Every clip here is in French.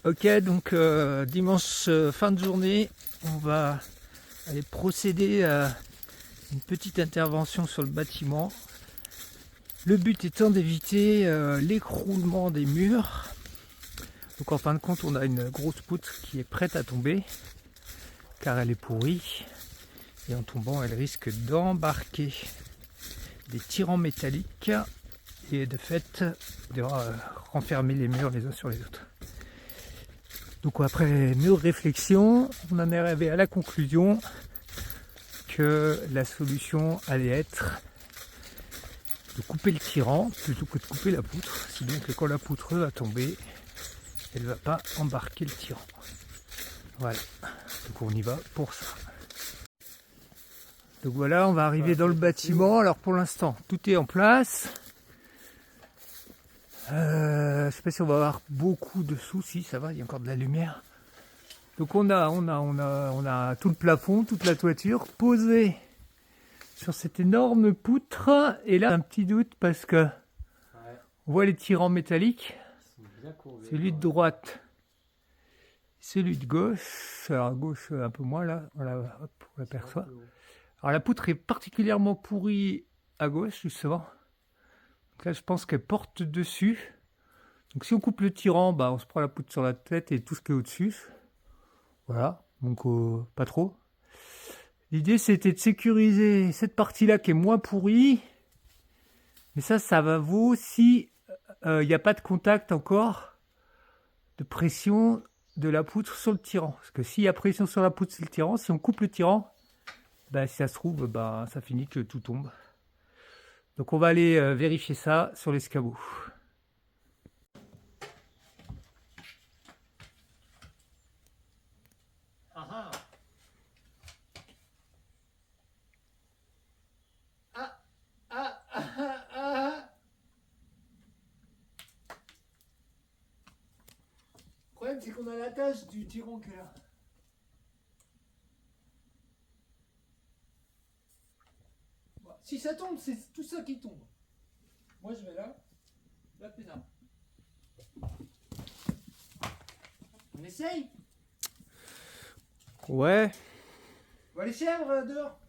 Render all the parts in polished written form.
Ok, donc dimanche fin de journée, on va aller procéder à une petite intervention sur le bâtiment. Le but étant d'éviter l'écroulement des murs. Donc en fin de compte, on a une grosse poutre qui est prête à tomber car elle est pourrie. Et en tombant, elle risque d'embarquer des tirants métalliques et de fait de renfermer les murs les uns sur les autres. Donc après mûre réflexion, on en est arrivé à la conclusion que la solution allait être de couper le tirant plutôt que de couper la poutre, si bien que quand la poutre va tomber, elle ne va pas embarquer le tirant. Voilà, donc on y va pour ça. Donc voilà, on va arriver dans le bâtiment. Alors pour l'instant, tout est en place. Je sais pas si on va avoir beaucoup de soucis, ça va, il y a encore de la lumière. Donc on a tout le plafond, toute la toiture posée sur cette énorme poutre. Et là, un petit doute parce que on voit les tirants métalliques. Celui de droite, celui de gauche. Alors à gauche un peu moins là, on l'aperçoit. Alors la poutre est particulièrement pourrie à gauche justement. Donc là je pense qu'elle porte dessus. Donc si on coupe le tirant, bah, on se prend la poutre sur la tête et tout ce qui est au-dessus. Voilà, donc pas trop. L'idée c'était de sécuriser cette partie-là qui est moins pourrie. Mais ça va vaut si il n'y a pas de contact encore de pression de la poutre sur le tirant. Parce que s'il y a pression sur la poutre sur le tirant, si on coupe le tirant, bah, si ça se trouve, bah, ça finit que tout tombe. Donc on va aller vérifier ça sur l'escabeau. Le problème c'est qu'on a la tâche du tirant qui est là. Bon, si ça tombe, c'est tout ça qui tombe. Moi je vais là, pénard. On essaye? Ouais. On va les chèvres dehors.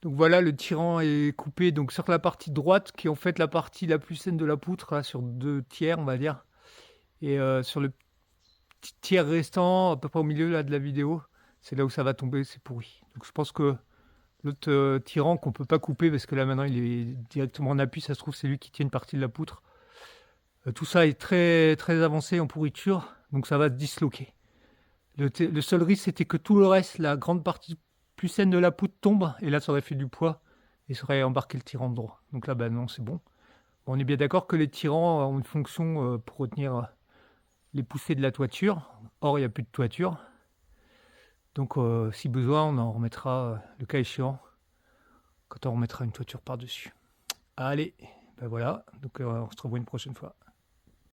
Donc voilà, le tirant est coupé donc sur la partie droite, qui est en fait la partie la plus saine de la poutre, là, sur 2 tiers, on va dire. Et sur le petit tiers restant, à peu près au milieu là, de la vidéo, c'est là où ça va tomber, c'est pourri. Donc je pense que l'autre tirant qu'on peut pas couper, parce que là maintenant il est directement en appui, ça se trouve c'est lui qui tient une partie de la poutre. Tout ça est très, très avancé en pourriture, donc ça va se disloquer. Le seul risque c'était que tout le reste, la grande partie plus saine de la poutre tombe, et là ça aurait fait du poids, et ça aurait embarqué le tirant droit. Donc là, bah non, c'est bon. On est bien d'accord que les tirants ont une fonction pour retenir les poussées de la toiture. Or, il n'y a plus de toiture. Donc, si besoin, on en remettra, le cas échéant, quand on remettra une toiture par-dessus. Allez, ben voilà. Donc, on se revoit une prochaine fois.